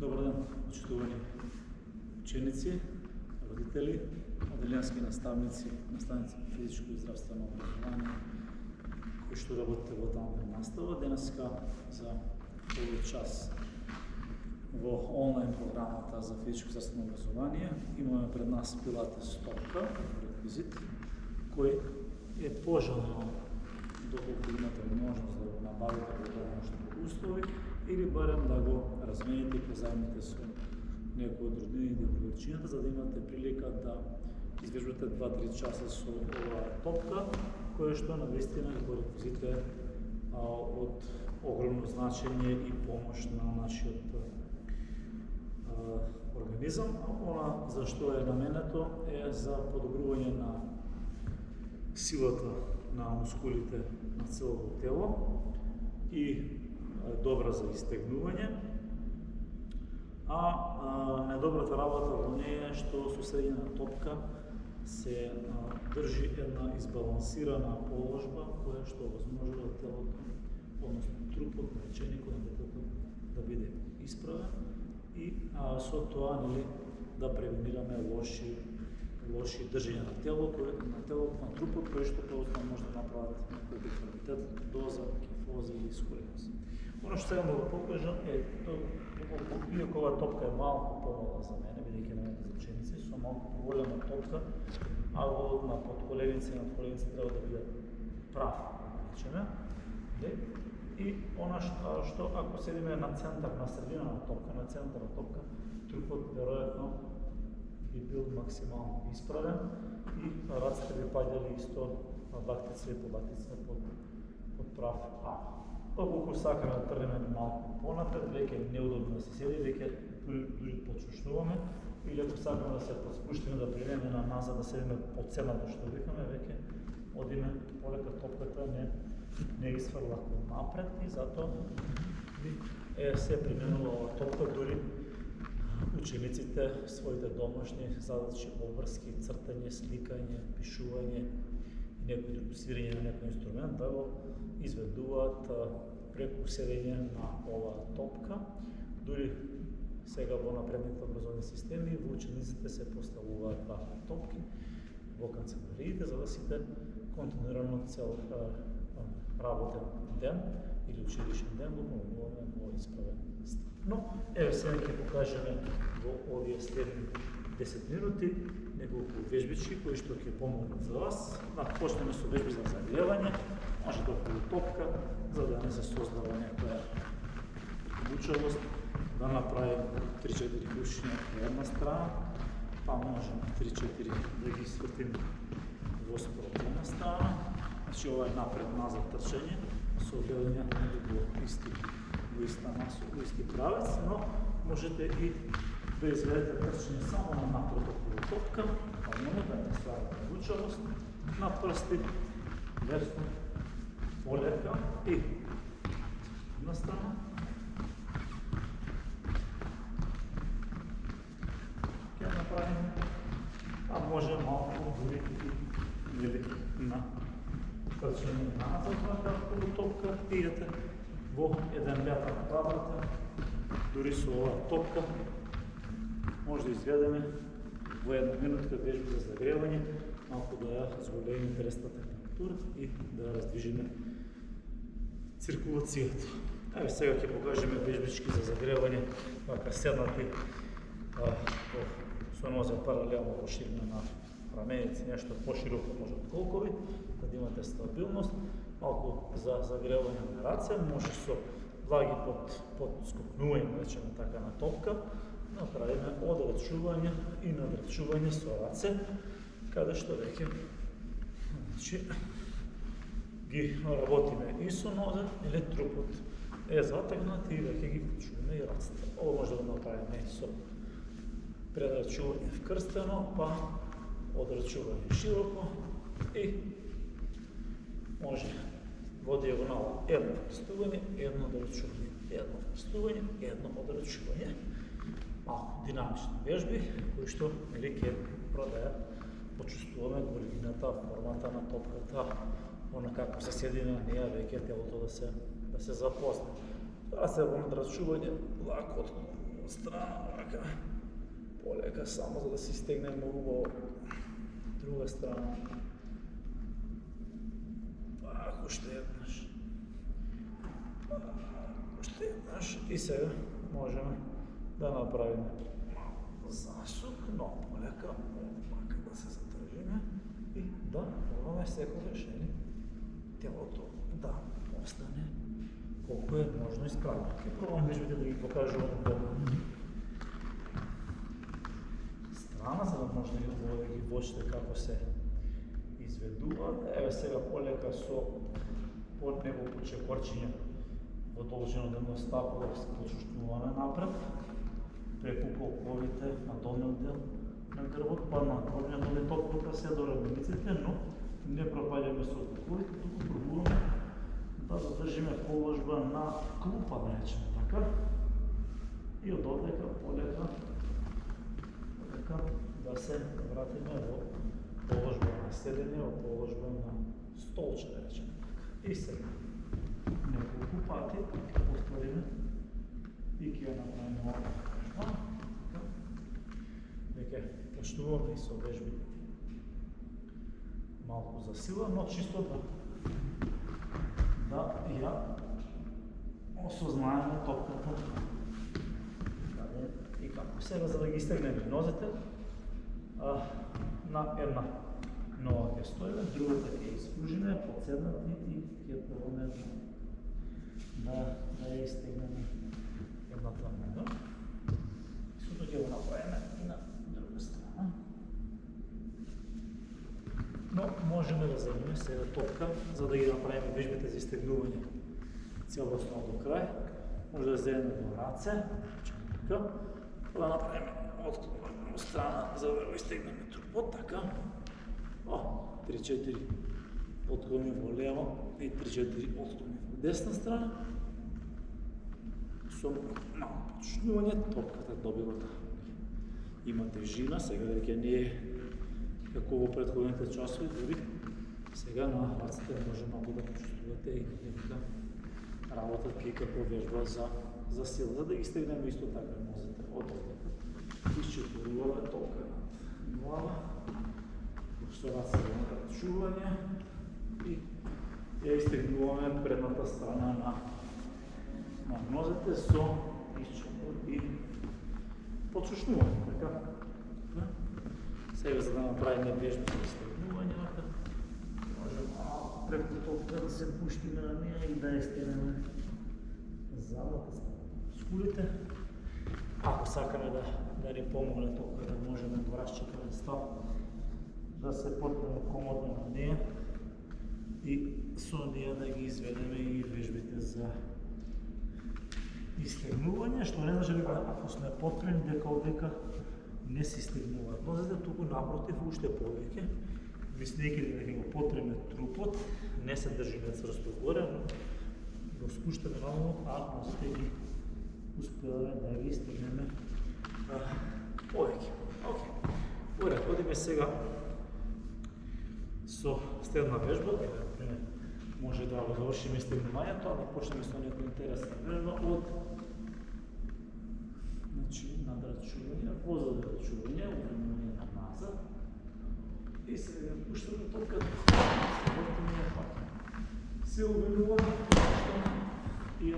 Добар ден, почитувани ученици, родители, оделенски наставници по физичко и здравствено образование, кои што работите во тандем настава. Денеска за овој час во онлайн програмата за физичко и здравствено образование имаме пред нас пилатес топка, реквизит, кој е пожелно доколку имате можност да го набавите во домашни услови или барем да го размените и позајмите со некој од роднините и приличината, за да имате прилика да извежбате 2-3 часа со оваа топка, која што навистина како реквизит е од огромно значење и помош на нашиот организам. Она за што е наменето е за подобрување на силата на мускулите на целото тело и добра за истегнување, недобрата работа во неја е што со седење топка се држи една избалансирана положба која што возможува телото, односно трупот на реченикот на детето да биде исправен и со тоа да превенираме лоши држење на телото, на трупот, кој што повторно може да направат некој дефективитет, доза, кифоза или сколиоз. Оно што сега да го покажам е, иако оваа топка е малку помала за мене, бидејќи немате за ученици, со малку поголема топка, на подколеници и надколеници треба да биде прав, речеме. И она што ако седиме на центар, на средина на топка, на центар на топка, трупот веројатно би бил максимално исправен и раците би паѓали исто лактица и полактица под прав ак. Доколку сакаме да тргнеме малку понапред, веќе е неудобно да се седи, веќе дури подшушнуваме, или ако сакаме да се подспуштиме, да преминеме на назад, да седиме под цената што викаме, веќе одиме полека топката не изфрла напред и затоа се применува оваа топка, дури учениците своите домашни задачи, обврски, цртање, сликање, пишување и некој друг свирење на некој инструмент да го изведуваат преку седење на оваа топка. Дури сега во напредните образовни системи во учениците се поставуваат вакви топки во канцелариите за да сите континуирано цел работен ден или училишен ден го поминуваме во исправен стан. Но, еве сега ќе покажеме во овие следни 10 минути неколку вежбички кои што ќе помогнат за вас. Да почнеме со вежби за загревање, може да околу топка, за да не се создава некоја обучавост, да направим 3-4 крушиња по една страна, па можеме 3-4 да ги свртим во спротивна страна. Значи ова е напред-назад трчање со гледање во иста масу, во исти правец, но можете и да изведете трчање само на напред околу топка, па нема да не стварате обучавост, на прсти, лесно, полека и една страна. Ќе направиме, а може малку дури и на трчање назад околу топка, идете во еден вјатар квадрат, дури со оваа топка може да изведеме во една минутка вежби за загревање, малку да ја зголемиме телесната температура и да ја раздвижиме циркулацијата. Еве сега ќе покажеме вежбички за загревање, вака седнати со нозе паралелно во ширина на раменици, нешто пошироко може од колкови, да имате стабилност, малку за загревање на раце, може со влаги под скокнување, речеме така, на топка, направиме одрачување и надрачување со раце, каде што веќе ги работиме и со нозе, или трупот е затегнат и веќе ги вклучуваме и рацете. Ово може да го направиме со предрачување вкрстено, па одрачување широко и може во диагонала едно вкрстување, едно одрачување, едно вкрстување, едно одрачување. Малку динамични вежби, кои што ќе да почувствуваме големината, формата на топката, она како се седи на неја, веќе телото да се запозна. Тоа се во надрачување лако страна, вака, полека, само за да си стегнем убаво друга страна. Пак още еднаш. Още еднаш и сега можем да направим засук, но полека, пак да се задържим и да пробваме всеко решение тялото да остане колко е можно изправено. И пробвам виждате да ги покажа от страна, за да може да ги вочите како се изведува. Еве сега полека со под неколку чекорчиња во должина од едно стапало почувствуваме напред, преку колковите на долниот дел на грбот, па на горниот дел топката се до рамениците, но не пропаѓаме со колковите, туку пробуваме да задржиме положба на клупа, да речеме така, и од одека полека да се вратиме во положба на седење, во положба на столче, да речеме така. И сега неколку пати ќе повториме и ќе ја направиме ова. Веќе почнуваме и со вежби малку за сила, но чисто да ја осознаеме топката каде и како. Сега за да ги стегнеме нозете, на една нога ќе стоиме, другата ќе испружиме, подседнати и ќе пробаме да ја изтегнеме едната нога. Истото ќе го направиме и на друга страна. Но можеме да земеме сега топка, за да ги направиме вежбите за изтегнување целосно до крај. Може да земеме во раце, така, да направиме од страна, за да го изтегнеме трупот, така. 3-4 отклони во лево и 3-4 отклони во десна страна. Со малко почнување, топката добива да има тежина, сега веќе не е како во претходните часови, дори сега на раците може малку да почувствувате и дека работат ки како вежба за сила, за да ги стегнеме исто така нозете од одека. Изчетуруваме топка над глава, со раце за чување и ја изтегнуваме предната страна на нозете со изчетур и подсушнување, така. Сега за да направиме вежба за изтегнување, можеме преку топка да се пуштиме на неја и да ја стегнеме задната страна. Скулите, ако сакаме да ни помогне топка, да можеме во расчекан став да се потнеме комодно на неја и со неја да ги изведеме и вежбите за изтегнување, што не значи дека ако сме потрени дека одека не се стегнуваат нозете, туку напротив уште повеќе, мислејќи дека го потреме трупот, не се држиме цврсто горе, но го спуштаме надолу, а нозете ги успеваме да ги стегнеме повеќе. Добре, одиме сега со следна вежба, например, може да го завршиме стегнувањето, а да почнеме со некоја интересна вежба од надрачување, позадрачување, увремување на назад и сега пуштаме топката, се вртиме пак. Се увремуваме, пуштаме и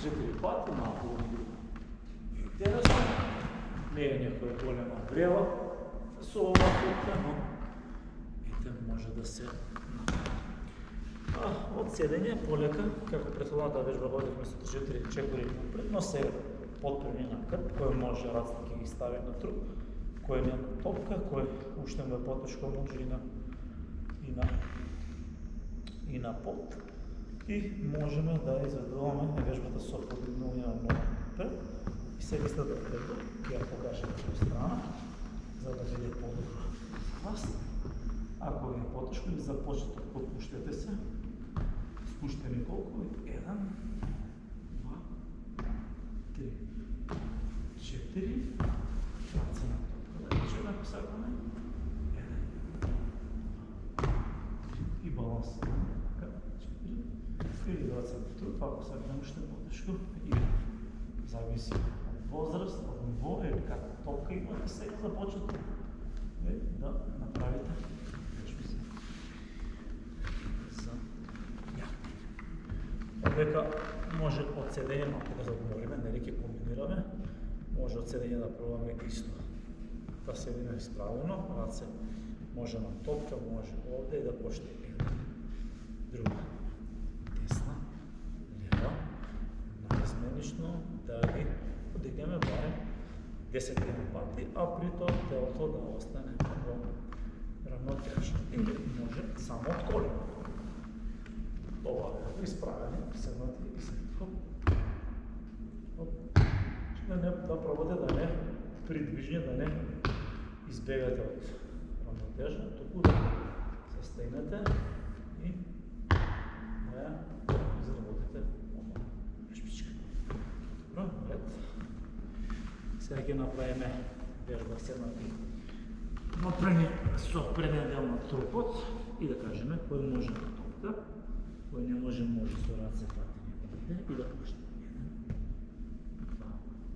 4 пати наоколу интересно, не е некоја голема врела со ова топка, но ете може да се од седење полека, како претходната вежба водихме со 4 чекори напред, но сега потпрени на крп, кој може раците ќе ги стави на труп, кој нема топка, кој уште му е потешко може и на под. И можеме да изведуваме вежбата со подигнување на нога напред. И сега истата вежба ќе ја покажем од страна, за да биде подобро за вас. Ако ви е потешко или започнете, подпуштете се. Спуштени колко? 1, 2, 3, 4. Раце на топка. Да речеме, ако сакаме. 1, 2, 3 и баланс. 4. Или 20 труп, ако сакаме уште потешко. зависи от възраст, от ниво или каква топка имате сега започвате да направите. Дека може од седење, малко да заговориме, нели ќе комбинираме, може од седење да пробаме исто. Да седиме справено, раце може на топка, може овде и да почне една, друга, десна, лева, наизменично да ги подигнеме барем 10 пати, а при тоа телото да остане во равнотежа. Или може само од колено. Овако, изправени, седнати и се хоп. Да пробате да не придвижни, да не избегате од равнотежа, туку да се стегнете и да ја изработите оваа вежбичка. Добро, ред. Сега ќе направиме вежба седнати напрени со преден дел на трупот и да кажеме кој може на топка, кој не може со раце фатиме овде и да почнеме.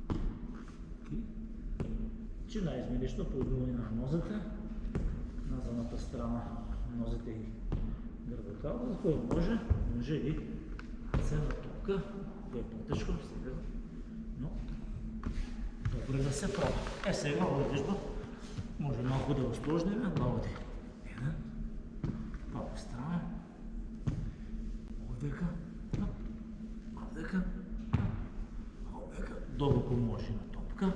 1, 2, 3. Чи наизменично подвивање на нозете, на задната страна нозете и грбокалот, кој може и цела топка, кој е потешко сега, но добре да се проба. Сега ова вежба може малку да го сложниме, да оди. Еден, па по страна, овдека, овдека, овдека, долго може на топка,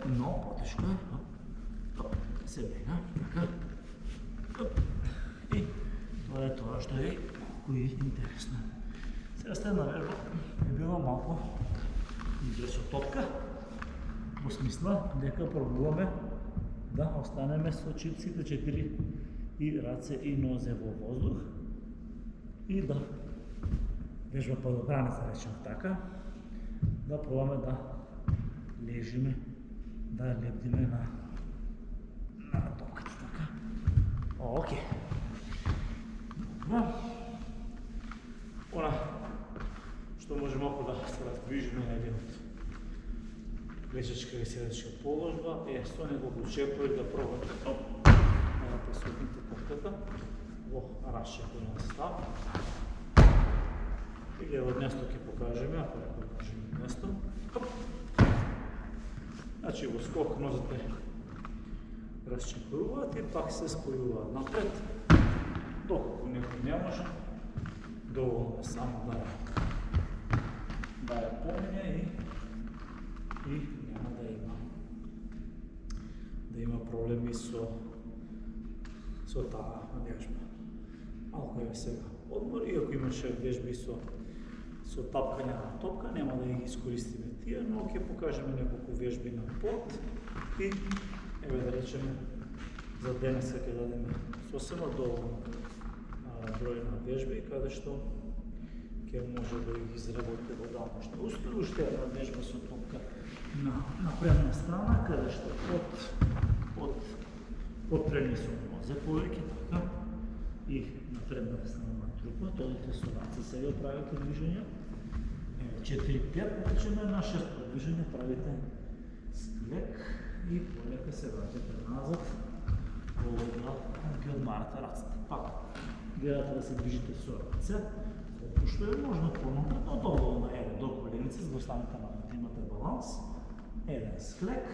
но потешко е, се бега, така, и тоа е тоа што е малку и интересно. Сега следна вежба е била малку игра со топка, во смисла дека пробуваме да останеме со чипците 4 и раце и нозе во воздух и да вежба подобрана, да речем така, да пробаме да лежиме, да лебдиме на топката така. Окей. Добро. Она што може малку да се раздвижиме на един лежачка и седачка положба е со неколку чепови да пробате да присутните топката во расчепен став. Или од место ќе покажеме, ако некој може место. Значи во скок нозете расчепуваат и пак се спојуваат напред. Доколку некој не може, доволно е само да ја помине и няма да има проблеми со таа вежба. Малку е сега одмор, иако имаше вежби со тапкање на топка, нема да ги искористиме тие, но ќе покажеме неколку вежби на пот и еве да речеме за денеска ќе дадеме сосема доволно број на вежби, каде што ќе може да ги изработите во дамошно устој. Уште една вежба со топка на предна страна, каде што потпрени со нозе повеќе, така, и на предната страна на трупот, одите со раце сега правите движења. 4-5, речеме на 6 движење правите склек и полека се вратите назад, да ги одмарате рацете. Пак, гледате да се движите со раце, што е можно понатре, но доволно е до коленици, за да останете да имате баланс. Еден склек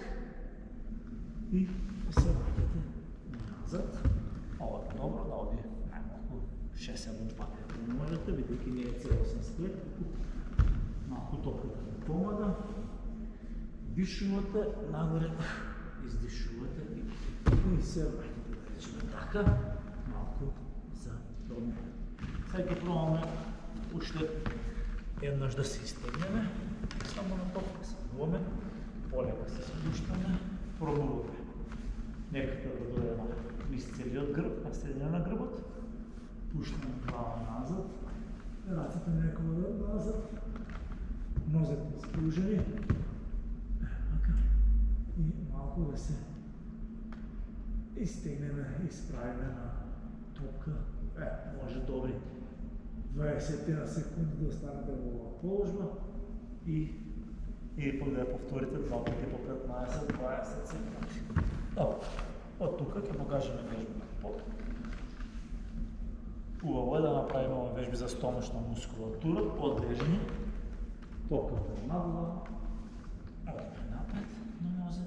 и се вратите назад. Ова е добро да оди најмалку 6-7 пати. Ако можете, бидејќи не е целосен склек, малку топката да помага. Дишувате нагоре, издишувате и се вратите, да речеме така, малку за промена. Сега ќе пробаме уште еднаш да се изтегнеме, само на топка се вдуваме, полека се спуштаме, пробуваме. Некако да дојде на низ целиот грб, на средина на грбот, пуштаме глава назад, раците некако назад, нозете спружени, и малку да се изтегнеме, изправиме на топка. Може добри 20 на секунди да останете во оваа положба и и пък да я повторите 2 пъти по 15-20 секунди. Добре, от тук ќе покажеме вежбата под. Убаво е да направим ова вежби за стомашна мускулатура, подлежни. Топката е надолу, отпре напред на нозе,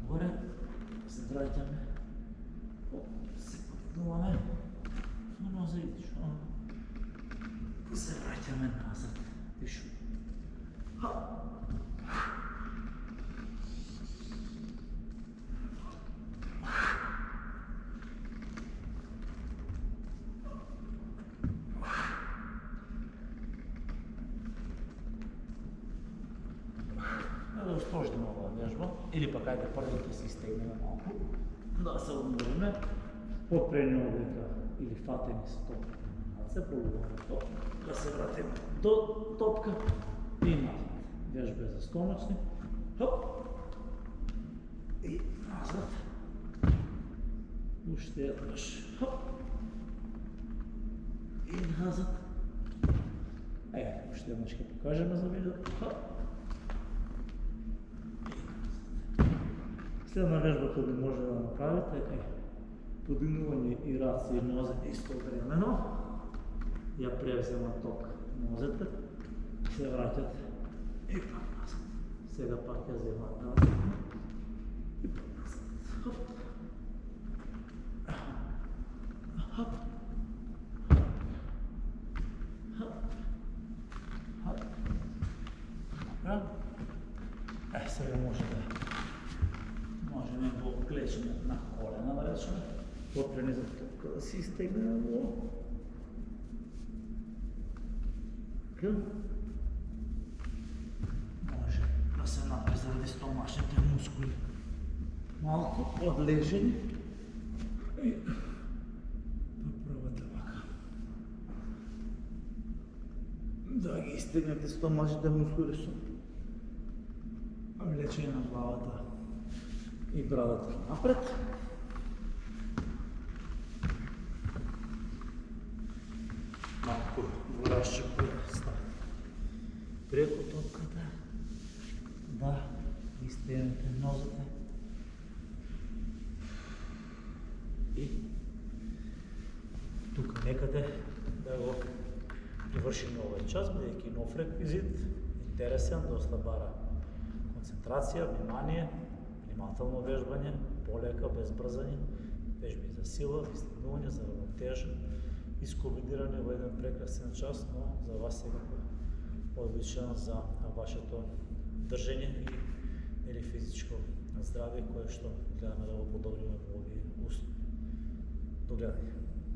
горе, се враќаме, се подвиваме на нозе и дишуваме. И се враќаме назад, дишуваме. Да устождим ова вежба, или пак ајде прво да се изтегнеме малку, да се одмориме, подпрени облика или фатени с топката на раце, пробуваме то, да се вратиме до топка и назад. Вежба е за стомачни, хоп, и назад, уште еднаш, хоп, и назад, уште еднаш ќе покажеме за видеото, хоп. Следна вежба која може да направите е подигнување и раце и нозе истовремено. Ја превзема ток нозете, се враќате и пак назад. Сега пак ја земат назад и пак назад. Хоп. Хоп. Хоп. Хоп. Добра. Сега може да можеме да клечеме на колена, да речеме. Подпрени за топка да си изтегнеме во. Може да се направи заради стомашните мускули. Малко подлежени. И пробате вака. Да ги изтегнете стомашните мускули со влечење на главата и брадата напред. Малко разчеп да ставите преко топката, да изтегнете нозете и тук некаде да го привършим овој час, бидејќи нов реквизит, интересен, доста бара концентрација, внимание, внимателно вежбање, полека, без брзање, вежби за сила, за стигнување, за равнотежа, искомбиниране во еден прекрасен час, но за вас секако одличен за вашето држење или физичко здравје, кое што гледаме да го подобриме во овие услови. До гледање.